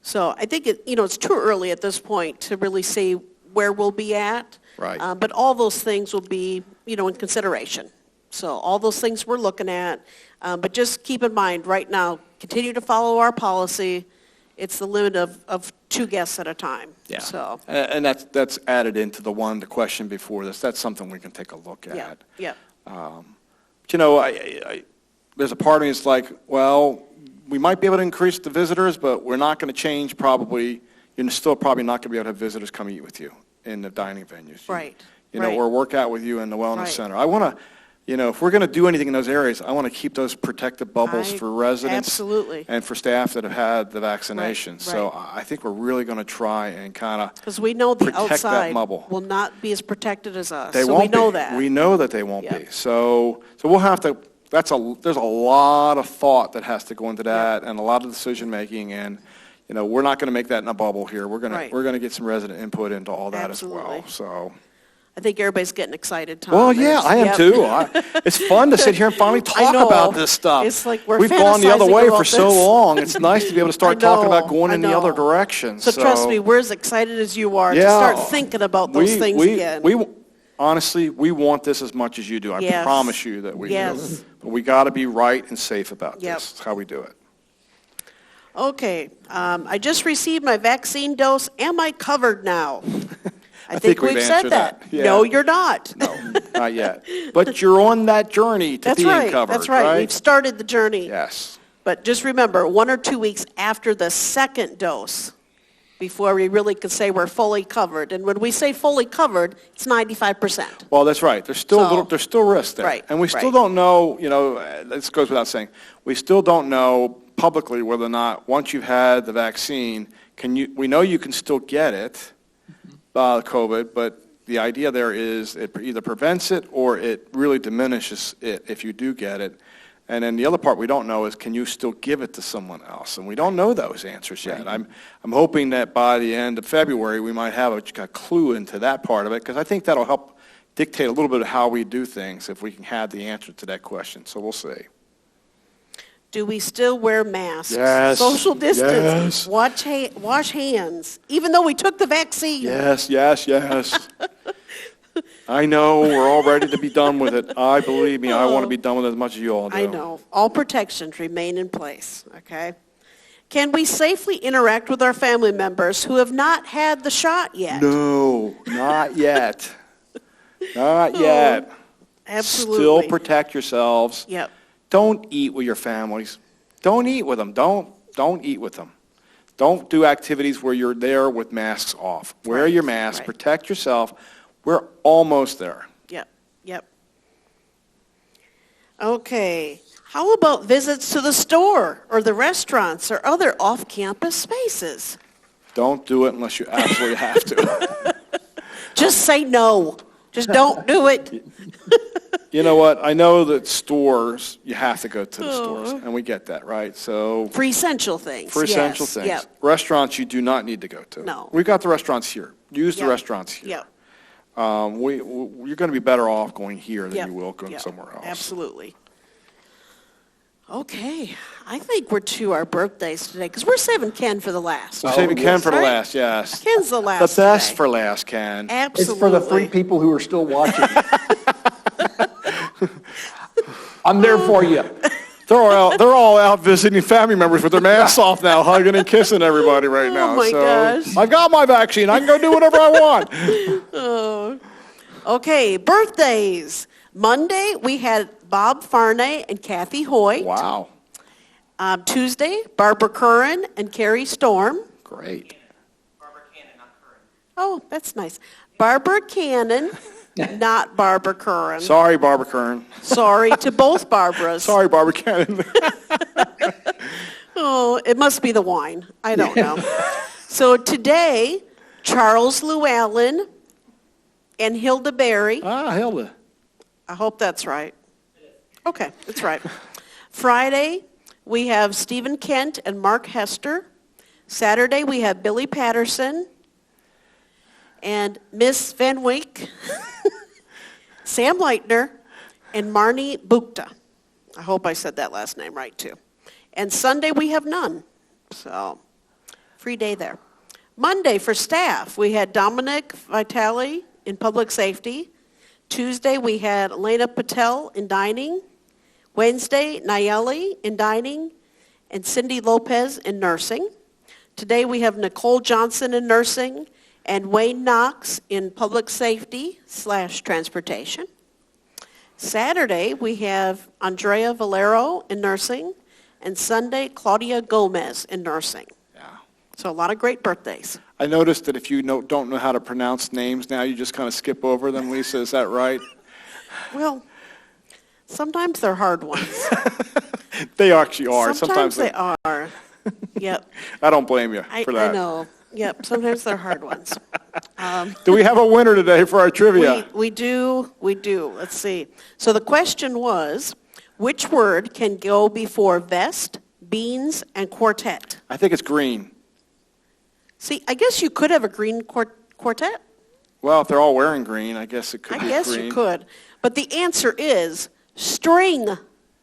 So I think it's too early at this point to really say where we'll be at. Right. But all those things will be, in consideration. So all those things we're looking at. But just keep in mind, right now, continue to follow our policy. It's the limit of 2 guests at a time. Yeah. So. And that's added into the question before this. That's something we can take a look at. Yeah. But, there's a part of me that's like, well, we might be able to increase the visitors, but we're not going to change probably. You're still probably not going to be able to have visitors come eat with you in the dining venues. Right. Or work out with you in the wellness Right. center. I want to, if we're going to do anything in those areas, I want to keep those protective bubbles for residents. Absolutely. And for staff that have had the vaccination. Right. So I think we're really going to try and kind of Because we know the protect that outside bubble. will not be as protected as us. They so won't we know be. that. We know that they won't Yep. be. So we'll have to. There's a lot of thought that has to go into that, and a lot of decision making. And we're not going to make that in a bubble here. We're Right. going to get some resident input into all that Absolutely. as well. So. I think everybody's getting excited, Tom. Well, yeah, I am Yep. too. It's fun to sit here and finally talk know. about this stuff. It's like we're We've gone the other fantasizing way for about so this. long. It's nice to be able to start I know, talking about going in I the other know. direction. So trust me, we're as excited as you are to Yeah. start thinking about those things again. Honestly, we want this as much as you do. I Yes. promise you that we Yes. do. But we got to be right and safe about Yep. this. That's how we do it. Okay, I just received my vaccine dose. Am I covered now? I think we've we've said answered that. Yeah. No, you're not. No, not yet. But you're on that journey to That's being right. covered, That's right. We've started the journey. Yes. But just remember, 1 or 2 weeks after the second dose, before we really could say we're fully covered. And when we say fully covered, it's 95%. Well, that's right. There's still So- there's still risks there, Right, and we still right. don't know. This goes without saying. We still don't know publicly whether or not once you've had the vaccine, we know you can still get it, COVID, but the idea there is it either prevents it or it really diminishes it if you do get it. And then the other part we don't know is, can you still give it to someone else? And we don't know those answers yet. I'm hoping that by the end of February we might have a clue into that part of it, because I think that'll help dictate a little bit of how we do things if we can have the answer to that question. So we'll see. Do we still wear masks? Yes. Social distance. Yes. Wash hands. Even though we took the vaccine. Yes, yes, yes. I know we're all ready to be done with it. Believe me, I want to be done with it as much as you all do. I know. All protections remain in place, okay? Can we safely interact with our family members who have not had the shot yet? No, not yet. Not yet. Absolutely. Still protect yourselves. Yep. Don't eat with your families. Don't eat with them. Don't eat with them. Don't do activities where you're there with masks off. Wear Right, your mask, right. protect yourself. We're almost there. Yep. Okay. How about visits to the store or the restaurants or other off-campus spaces? Don't do it unless you absolutely have to. Just say no. Just don't do it. You know what? I know that stores, you have to go to the stores, and we get that, right? So For essential things. for essential yes, things. Yep. Restaurants, you do not need to go to. No. We've got the restaurants here. Use the Yep. restaurants here. Yep. You're going to be better off going here than Yep. you will going Yep. somewhere else. Absolutely. Okay. I think we're to our birthdays today because we're saving Ken for the last. We're saving Ken for the Right? last, yes. Ken's the last The best today. for last, Ken. Absolutely. It's for the 3 people who are still watching. I'm there for you. They're all out visiting family members with their masks off now, hugging and kissing everybody right now. my so gosh. I got my vaccine. I can go do whatever I want. Okay, birthdays. Monday, we had Bob Farnay and Kathy Hoyt. Wow. Tuesday, Barbara Curran and Carrie Storm. Great. Oh, that's nice. Barbara Cannon, not Barbara Curran. Sorry, Barbara Kern. Sorry to both Barbaras. Sorry, Barbara Cannon. Oh, it must be the wine. I don't know. So today, Charles Llewellyn and Hilda Berry. Hilda. I hope that's right. Okay, that's right. Friday, we have Stephen Kent and Mark Hester. Saturday, we have Billy Patterson and Miss Van Wyck, Sam Leitner, and Marnie Bukta. I hope I said that last name right, too. And Sunday, we have none. So, free day there. Monday, for staff, we had Dominic Vitale in public safety. Tuesday, we had Elena Patel in dining. Wednesday, Nayeli in dining, and Cindy Lopez in nursing. Today, we have Nicole Johnson in nursing, and Wayne Knox in public safety / transportation. Saturday, we have Andrea Valero in nursing, and Sunday, Claudia Gomez in nursing. Yeah. So a lot of great birthdays. I noticed that if you don't know how to pronounce names now, you just kind of skip over them, Lisa. Is that right? Well, sometimes they're hard ones. They actually are. Sometimes they are. Yep. I don't blame you for that. I know. Yep. Sometimes they're hard ones. Do we have a winner today for our trivia? We do. Let's see. So the question was, which word can go before vest, beans, and quartet? I think it's green. See, I guess you could have a green quartet. Well, if they're all wearing green, I guess it could I be guess green. you could. But the answer is string.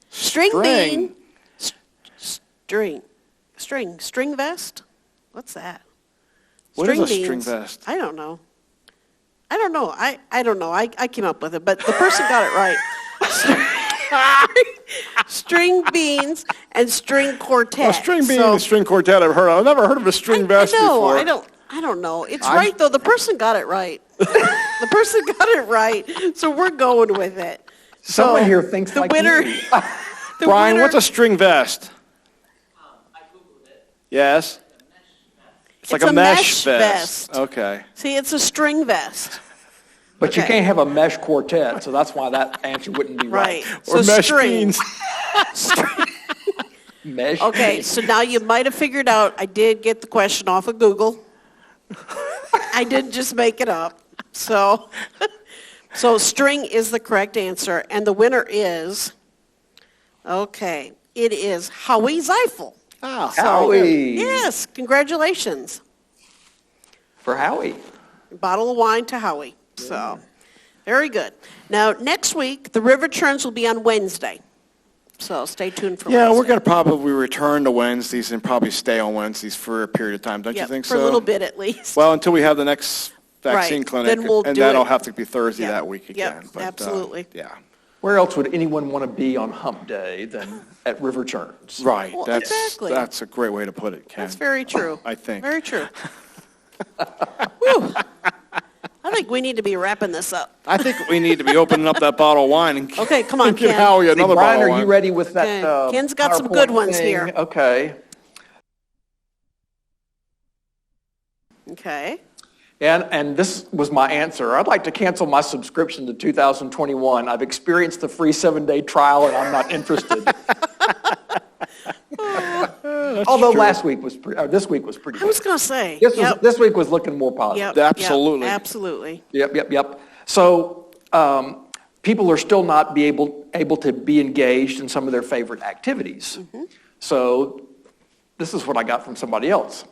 String bean. String vest? What's that? What is a beans. string vest? I don't know. I don't know. I came up with it, but the person got it right. String beans and string quartet. A string bean So- and string quartet I've never heard of a string vest I know, before. I don't know. It's right, though. The person got it right. The person got it right, so we're going with it. Someone So, here thinks the like winner, you. the Brian, winner- what's a string vest? I Googled it. Yes? It's like It's a a mesh mesh vest. vest. Okay. See, it's a string vest. But you Okay. can't have a mesh quartet, so that's why that answer wouldn't be Right. right. Or So mesh string. beans. Mesh. Okay, so now you might have figured out I did get the question off of Google. I didn't just make it up. So string is the correct answer, and the winner is, it is Howie Zeifel. Ah, Howie. Yes, congratulations. For Howie. Bottle of wine to Howie. So, very good. Now, next week, the River Churns will be on Wednesday. So stay tuned for Yeah, Wednesday. we're going to probably return to Wednesdays and probably stay on Wednesdays for a period of time. Don't you Yep, think for so? a little bit at least. Well, until we have the next vaccine Right, clinic, then we'll and do that'll it. have to be Thursday Yep, that week yep, again. absolutely. Yeah. Where else would anyone want to be on hump day than at River Churns? Right. Well, that's exactly. That's a great way to put it, Ken. That's very true. I think. Very true. Whew. I think we need to be wrapping this up. I think we need to be opening up that bottle of wine and Okay, come on, give Ken. Howie See, another Brian, bottle of are wine. you ready with that? Okay. Ken's got some PowerPoint good ones thing? here. Okay. Okay. And this was my answer. I'd like to cancel my subscription to 2021. I've experienced the free 7-day trial, and I'm not interested. Although this week was pretty I good. was going to say. This week was looking more positive. Yep, Absolutely. Yep, absolutely. Yep. So people are still not able to be engaged in some of their favorite activities. So this is what I got from somebody else.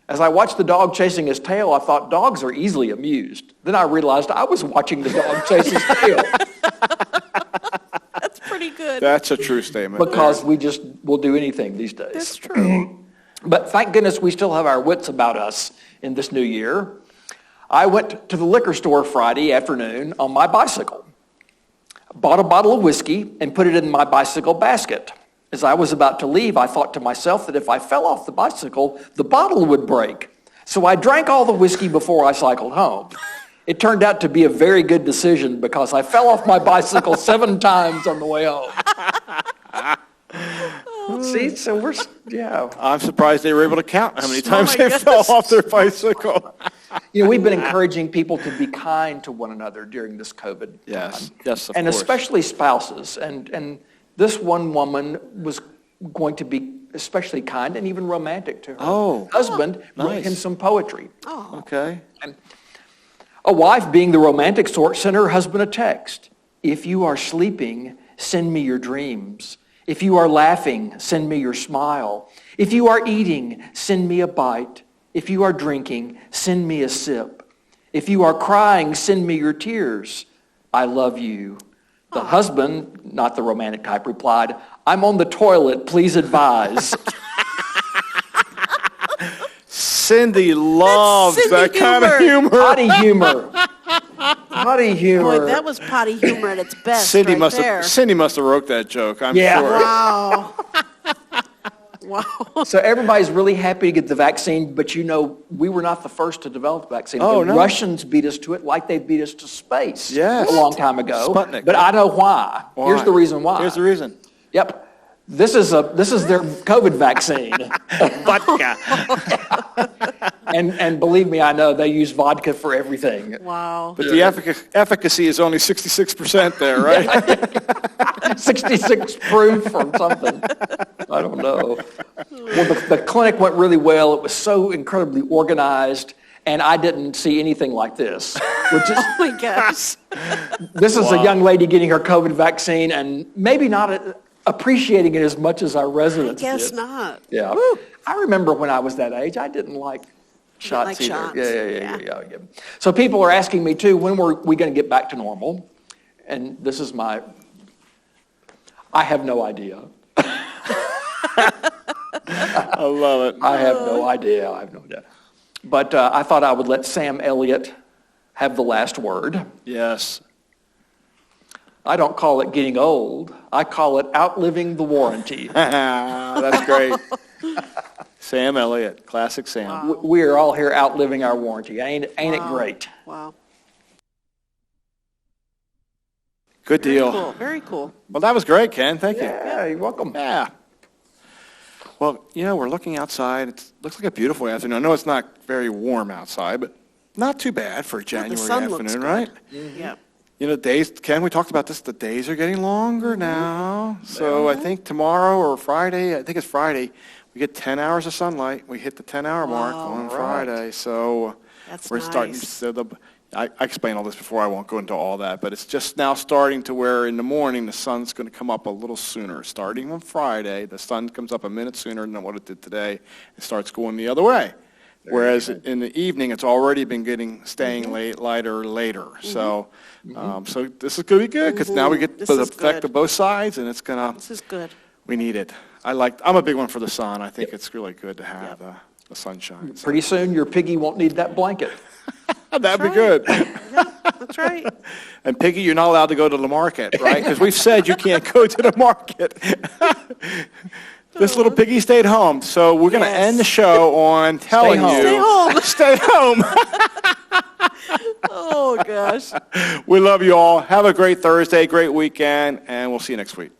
As I watched the dog chasing his tail, I thought dogs are easily amused. Then I realized I was watching the dog chase his tail That's pretty good. That's a true statement. because we just will do anything these days. That's true. But thank goodness we still have our wits about us in this new year. I went to the liquor store Friday afternoon on my bicycle, bought a bottle of whiskey, and put it in my bicycle basket. As I was about to leave, I thought to myself that if I fell off the bicycle, the bottle would break. So I drank all the whiskey before I cycled home. It turned out to be a very good decision because I fell off my bicycle 7 times on the way home. See, so I'm surprised they were able to count how many times my they fell goodness. off their bicycle. we've been encouraging people to be kind to one another during this COVID Yes, time. yes, of and course. especially spouses. And this one woman was going to be especially kind and even romantic to her husband, wrote nice. him some poetry. Okay. A wife, being the romantic sort, sent her husband a text. If you are sleeping, send me your dreams. If you are laughing, send me your smile. If you are eating, send me a bite. If you are drinking, send me a sip. If you are crying, send me your tears. I love you. The husband, not the romantic type, replied, I'm on the toilet, please advise. Cindy loves Cindy that kind of humor. humor. Potty humor. Potty humor. Boy, that was potty humor at its best Cindy right must there. have Cindy must have wrote that joke, I'm Yeah. sure. Wow. Wow. So everybody's really happy to get the vaccine, but we were not the first to develop the vaccine. Oh, the no. Russians beat us to it like they beat us to space Yes. a long time ago. Sputnik. But I know why. Here's the reason why. Here's the reason. Yep. This is their COVID vaccine. Vodka. And believe me, I know they use vodka for everything. Wow. But the efficacy is only 66% there, right? 66 proof or something. I don't know. Well, the clinic went really well. It was so incredibly organized, and I didn't see anything like this. Which is, Oh my gosh. this is a young lady getting her COVID vaccine, and maybe not appreciating it as much as our residents Guess did. not. Yeah. I remember when I was that age, I didn't like shots like either. shots. Yeah. So people are asking me too, when were we going to get back to normal? And this is I have no idea. I love it. I have no idea. But I thought I would let Sam Elliott have the last word. Yes. I don't call it getting old. I call it outliving the warranty. That's great. Sam Elliott, classic Sam. We are all here outliving our warranty. Ain't it great? Wow. Good deal. Cool. Very cool. Well, that was great, Ken. Thank you. Yeah, you're welcome. Yeah. Well, we're looking outside. It looks like a beautiful afternoon. I know it's not very warm outside, but not too bad for a January sun looks afternoon, good. right? Yeah. Days, Ken, we talked about this, the days are getting longer now. So I think tomorrow or Friday, I think it's Friday, we get 10 hours of sunlight. We hit the 10-hour mark on Friday. So That's we're starting, nice. so I explained all this before, I won't go into all that, but it's just now starting to where in the morning the sun's going to come up a little sooner. Starting on Friday, the sun comes up a minute sooner than what it did today. It starts going the other way. Whereas in the evening, it's already been staying lighter later. So, so this is going to be good because now we get This the is effect good. of both sides, and it's going This is good. we need it. I'm a big one for the sun. I think it's really good to have the sunshine. So Pretty soon your piggy won't need that blanket. that'd be right. good. Yeah, that's right. And Piggy, you're not allowed to go to the market, right? Because we've said you can't go to the market. This little piggy stayed home. So we're going to Yes. end the show on telling home. you. Stay home. Stay home. Oh gosh. We love you all. Have a great Thursday, great weekend, and we'll see you next week.